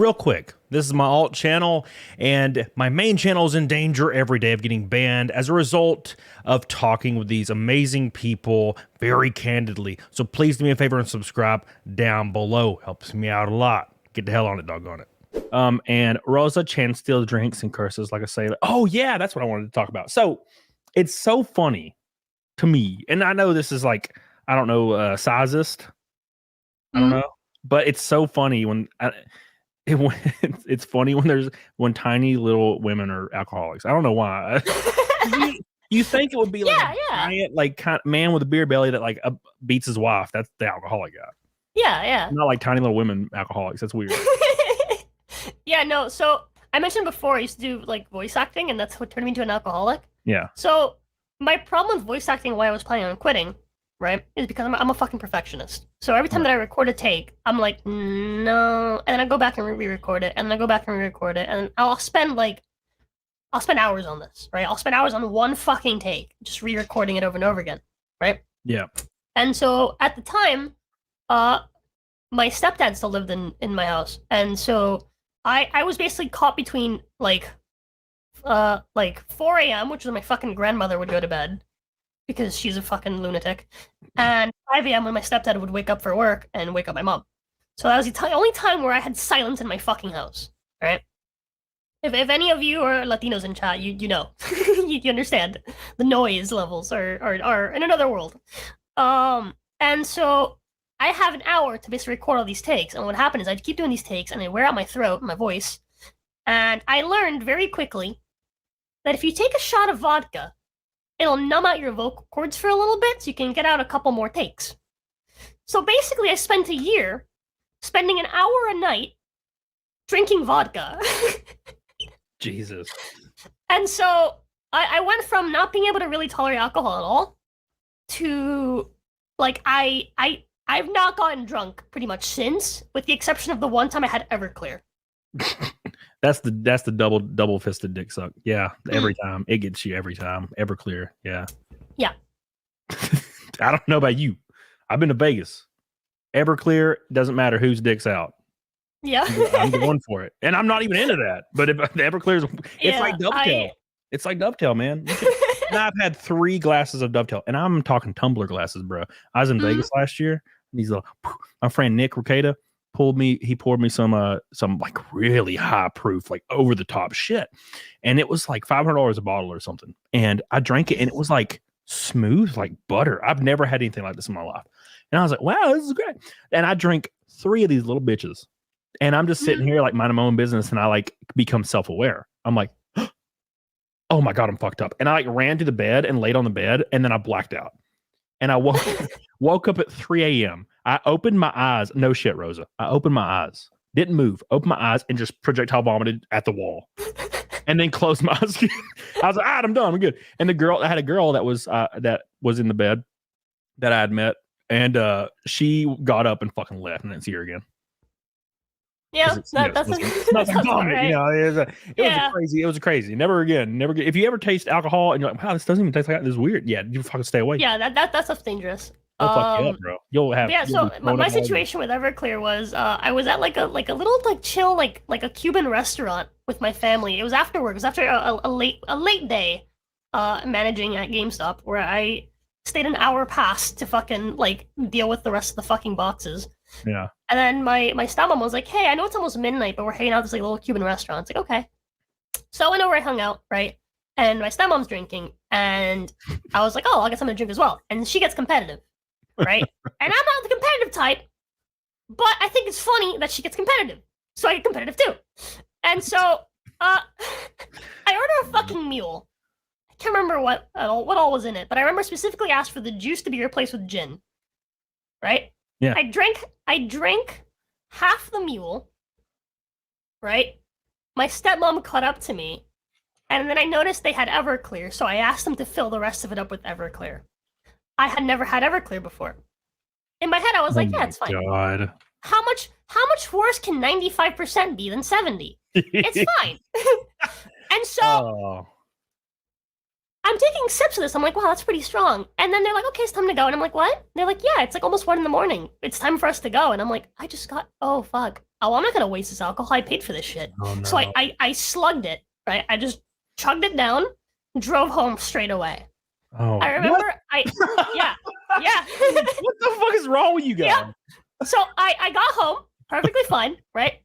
real quick, this is my alt channel, and my main channel is in danger every day of getting banned as a result of talking with these amazing people very candidly. So please do me a favor and subscribe down below. Helps me out a lot. Get the hell on it, doggone it. And Roza Chan still drinks and curses, like I say. Oh yeah, that's what I wanted to talk about. So it's so funny to me, and I know this is like, I don't know, sizist. I don't know, but it's so funny when it's funny when tiny little women are alcoholics. I don't know why. you think it would be like a giant, like kind of man with a beer belly that like beats his wife. That's the alcoholic guy. Yeah. Not like tiny little women alcoholics. That's weird. Yeah, no. So I mentioned before I used to do like voice acting, and that's what turned me into an alcoholic. Yeah. So my problem with voice acting, why I was planning on quitting, right, is because I'm a fucking perfectionist. So every time that I record a take, I'm like, no, and then I go back and re-record it, and then I go back and re-record it, and I'll spend hours on this, right? I'll spend hours on one fucking take, just re-recording it over and over again, right? Yeah. And so at the time, my stepdad still lived in my house, and so I was basically caught between like 4 a.m., which is when my fucking grandmother would go to bed because she's a fucking lunatic, and 5 a.m. when my stepdad would wake up for work and wake up my mom. So that was the only time where I had silence in my fucking house, right? If any of you are Latinos in chat, you know, you understand the noise levels are in another world. And so I have an hour to basically record all these takes, and what happened is I'd keep doing these takes, and they wear out my throat, my voice, and I learned very quickly that if you take a shot of vodka, it'll numb out your vocal cords for a little bit, so you can get out a couple more takes. So basically, I spent a year spending an hour a night drinking vodka. Jesus. And so I went from not being able to really tolerate alcohol at all to like I've not gotten drunk pretty much since, with the exception of the one time I had Everclear. That's the double fisted dick suck. Yeah, every time it gets you every time. Everclear. Yeah. Yeah. I don't know about you. I've been to Vegas. Everclear, doesn't matter whose dick's out. Yeah. I'm going for it, and I'm not even into that. But if the Everclear's, it's like Dovetail. It's like Dovetail, man. Now I've had 3 glasses of Dovetail, and I'm talking tumbler glasses, bro. I was in Vegas last year. These little, my friend Nick Ricada he poured me some like really high proof, like over the top shit, and it was like $500 a bottle or something. And I drank it, and it was like smooth, like butter. I've never had anything like this in my life, and I was like, wow, this is great. And I drank 3 of these little bitches, and I'm just sitting here like minding my own business, and I like become self-aware. I'm like, oh my God, I'm fucked up. And I like ran to the bed and laid on the bed, and then I blacked out. And I woke up at 3 a.m. I opened my eyes. No shit, Rosa. I opened my eyes. Didn't move. Opened my eyes and just projectile vomited at the wall. And then closed my eyes. I was like, I'm done. I'm good. And I had a girl that was in the bed that I had met. And she got up and fucking left, and didn't see her again. Yeah, that's right. You know, it was crazy. Never again. If you ever taste alcohol and you're like, wow, this doesn't even taste like that. This is weird. Yeah, you fucking stay away. Yeah, that stuff's dangerous. It'll fuck you up, bro. You'll have. Yeah. So my situation with Everclear was I was at like a little like chill like a Cuban restaurant with my family. It was after work. It was after a late day managing at GameStop, where I stayed an hour past to fucking like deal with the rest of the fucking boxes. Yeah. And then my stepmom was like, hey, I know it's almost midnight, but we're hanging out at this like little Cuban restaurant. It's like, okay. So I went over, I hung out, right? And my stepmom's drinking, and I was like, oh, I'll get something to drink as well. And she gets competitive, right? And I'm not the competitive type, but I think it's funny that she gets competitive. So I get competitive too. And so I order a fucking mule. I can't remember what all was in it, but I remember specifically asked for the juice to be replaced with gin, right? Yeah. I drank half the mule, right? My stepmom caught up to me, and then I noticed they had Everclear, so I asked them to fill the rest of it up with Everclear. I had never had Everclear before. In my head, I was like, yeah, it's fine. God. How much worse can 95% be than 70? It's fine. And so I'm taking sips of this. I'm like, wow, that's pretty strong. And then they're like, okay, it's time to go. And I'm like, what? And they're like, yeah, it's like almost 1 a.m. It's time for us to go. And I'm like, I just got, oh, fuck. Oh, I'm not going to waste this alcohol. I paid for this shit. Oh, no. So I slugged it, right? I just chugged it down, drove home straight away. Oh, I remember, yeah. What the fuck is wrong with you guys? Yeah. So I got home perfectly fine, right?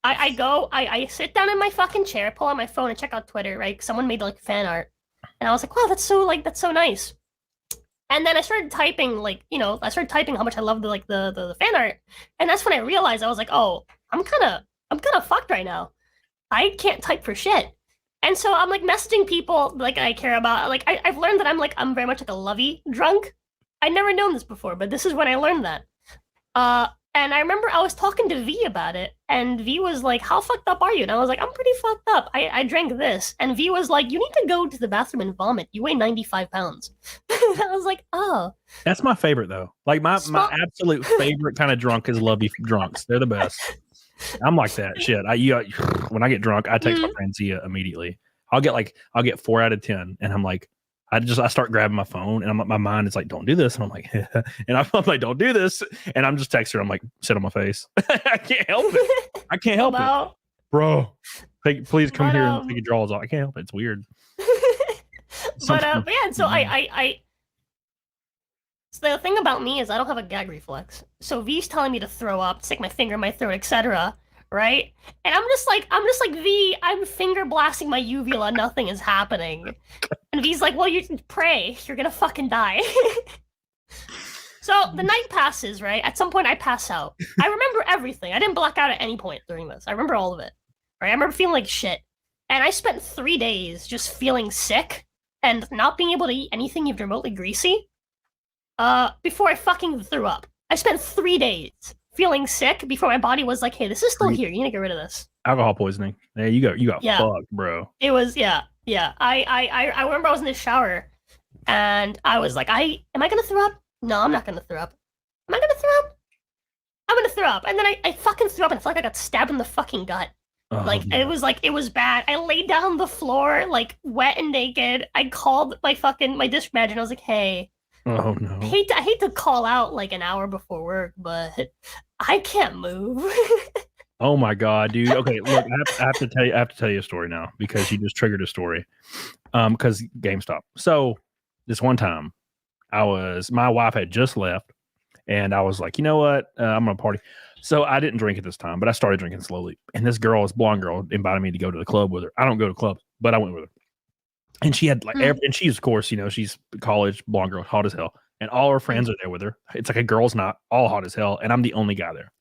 I sit down in my fucking chair, pull out my phone and check out Twitter, right? Someone made like fan art. And I was like, wow, that's so nice. And then I started typing, like, I started typing how much I love the fan art. And that's when I realized, I was like, oh, I'm kind of fucked right now. I can't type for shit. And so I'm like messaging people like I care about. Like I've learned that I'm very much like a lovey drunk. I'd never known this before, but this is when I learned that. And I remember I was talking to V about it, and V was like, how fucked up are you? And I was like, I'm pretty fucked up. I drank this. And V was like, you need to go to the bathroom and vomit. You weigh 95 pounds. I was like, oh. That's my favorite, though. Like, my absolute favorite kind of drunk is lovey drunks. They're the best. I'm like that. Shit. When I get drunk, I text my friend Zia immediately. I'll get 4 out of 10, and I'm like, I start grabbing my phone, and my mind is like, don't do this. And I'm like, and I'm like, don't do this. And I'm just texting her. I'm like, sit on my face. I can't help it. I can't help it. Bro, please come here and take your drawers off. I can't help it. It's weird. But yeah, so so the thing about me is I don't have a gag reflex. So V's telling me to throw up, stick my finger in my throat, etc. Right? And I'm just like, V, I'm finger blasting my uvula, nothing is happening. And V's like, well, you pray, you're gonna fucking die. So the night passes, right? At some point I pass out. I remember everything. I didn't black out at any point during this. I remember all of it. Right? I remember feeling like shit. And I spent 3 days just feeling sick and not being able to eat anything even remotely greasy. Before I fucking threw up. I spent 3 days feeling sick before my body was like, hey, this is still here. You need to get rid of this. Alcohol poisoning. There you go. You got fucked, bro. It was, yeah. I remember I was in the shower and I was like, am I going to throw up? No, I'm not going to throw up. Am I going to throw up? I'm going to throw up. And then I fucking threw up and I felt like I got stabbed in the fucking gut. Oh, it was bad. I laid down on the floor, like wet and naked. I called my disc manager and I was like, hey, oh no. I hate to call out like an hour before work, but I can't move. Oh my god, dude. Okay, look, I have to tell you a story now because you just triggered a story. Because GameStop. So this one time, my wife had just left, and I was like, you know what? I'm gonna party. So I didn't drink at this time, but I started drinking slowly. And this blonde girl, invited me to go to the club with her. I don't go to clubs, but I went with her. And she had and she's, of course, she's college, blonde girl, hot as hell. And all her friends are there with her. It's like a girl's night, all hot as hell. And I'm the only guy there.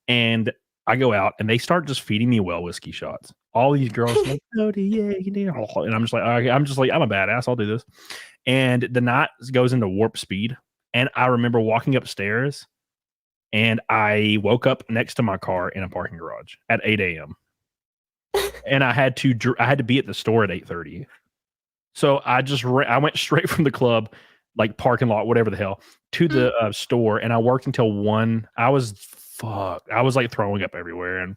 And I go out and they start just feeding me well whiskey shots. All these girls like, oh, yeah, and I'm just like, I'm a badass. I'll do this. And the night goes into warp speed. And I remember walking upstairs and I woke up next to my car in a parking garage at 8 a.m. And I had to be at the store at 8:30. So I went straight from the club, like parking lot, whatever the hell, to the store. And I worked until 1. I was like throwing up everywhere. And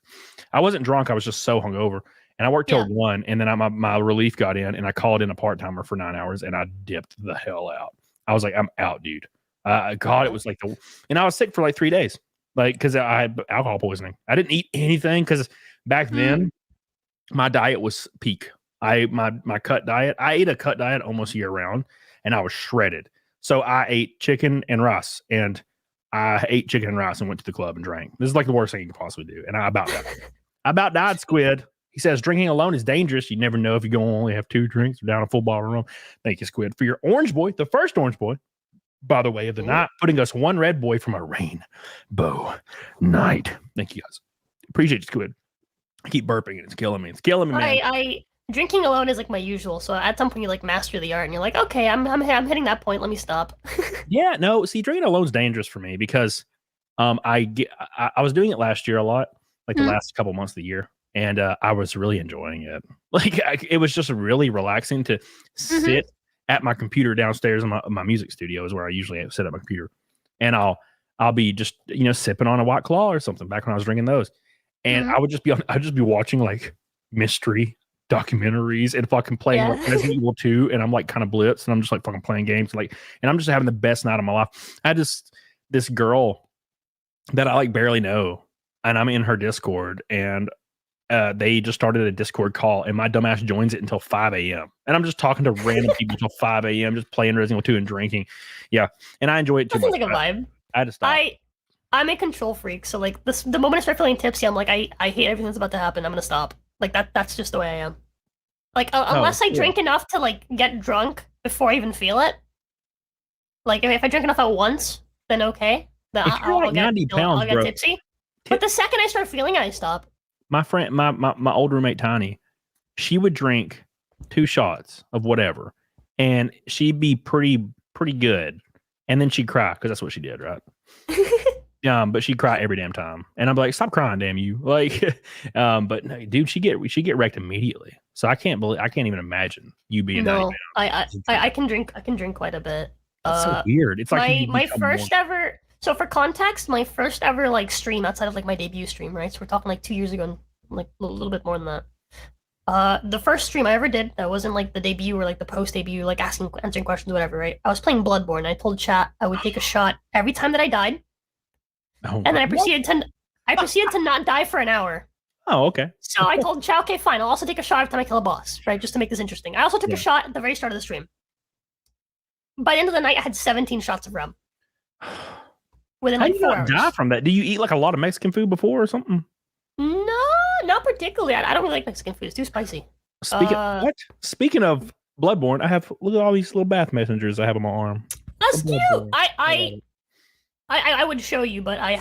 I wasn't drunk. I was just so hungover. And I worked till 1. And then my relief got in and I called in a part-timer for 9 hours and I dipped the hell out. I was like, I'm out, dude. God, it was like and I was sick for like 3 days. Like, because I had alcohol poisoning. I didn't eat anything because back then my diet was peak. My cut diet, I ate a cut diet almost year round and I was shredded. So I ate chicken and rice and went to the club and drank. This is like the worst thing you could possibly do. And I about died. Squid. He says drinking alone is dangerous. You never know if you're going to only have 2 drinks or down a full bottle of rum. Thank you, Squid, for your orange boy, the first orange boy, by the way, of the night, putting us one red boy from a rainbow night. Thank you guys. Appreciate you, Squid. I keep burping and it's killing me. It's killing me, man. Drinking alone is like my usual. So at some point you like master the art and you're like, okay, I'm hitting that point. Let me stop. Yeah, no. See, drinking alone is dangerous for me because I was doing it last year a lot, like the last couple months of the year, and I was really enjoying it. Like it was just really relaxing to sit at my computer downstairs in my music studio is where I usually sit at my computer, and I'll be just sipping on a White Claw or something back when I was drinking those, and I'd just be watching like mystery documentaries and fucking playing like Resident Evil 2, and I'm like kind of blitzed, and I'm just like fucking playing games, and I'm just having the best night of my life. I had this girl that I like barely know, and I'm in her Discord, and they just started a Discord call, and my dumbass joins it until 5 a.m. And I'm just talking to random people until 5 a.m. just playing Resident Evil 2 and drinking. Yeah, and I enjoy it too much. That sounds like a vibe. I had to stop. I'm a control freak, so like the moment I start feeling tipsy, I'm like, I hate everything that's about to happen. I'm gonna stop. Like that's just the way I am. Like unless I drink enough to like get drunk before I even feel it. Like if I drink enough at once, then okay. Then I'll get tipsy. But the second I start feeling it, I stop. My friend, my old roommate Tiny, she would drink 2 shots of whatever, and she'd be pretty good, and then she'd cry because that's what she did, right? But she'd cry every damn time, and I'm like, stop crying, damn you! Like, but no, dude, she get wrecked immediately. So I can't even imagine you being that. I can drink quite a bit. That's so weird. It's like my first ever. So for context, my first ever like stream outside of like my debut stream, right? So we're talking like 2 years ago, and like a little bit more than that. The first stream I ever did that wasn't like the debut or like the post debut, like answering questions, whatever, right? I was playing Bloodborne. I told chat I would take a shot every time that I died. And then I proceeded to not die for an hour. Oh, okay. So I told chat, okay, fine. I'll also take a shot every time I kill a boss, right? Just to make this interesting. I also took a shot at the very start of the stream. By the end of the night, I had 17 shots of rum. Within like 4 hours. Die from that? Do you eat like a lot of Mexican food before or something? No, not particularly. I don't really like Mexican food. It's too spicy. Speaking of Bloodborne, look at all these little bath messengers I have on my arm. That's cute. I would show you, but I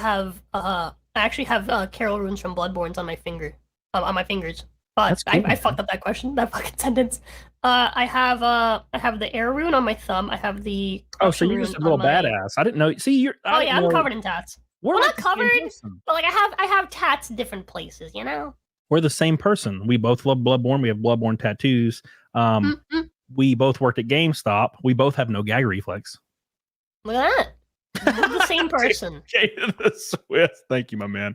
actually have Carol runes from Bloodborne's on my finger, on my fingers. But cool, I fucked up that fucking sentence. I have the air rune on my thumb. I have the so you're just a little badass. I didn't know. See, I'm covered in tats. We're not covered, but like I have tats different places. You know. We're the same person. We both love Bloodborne. We have Bloodborne tattoos. We both worked at GameStop. We both have no gag reflex. Look at that. We're the same person. The Swiss. Thank you, my man.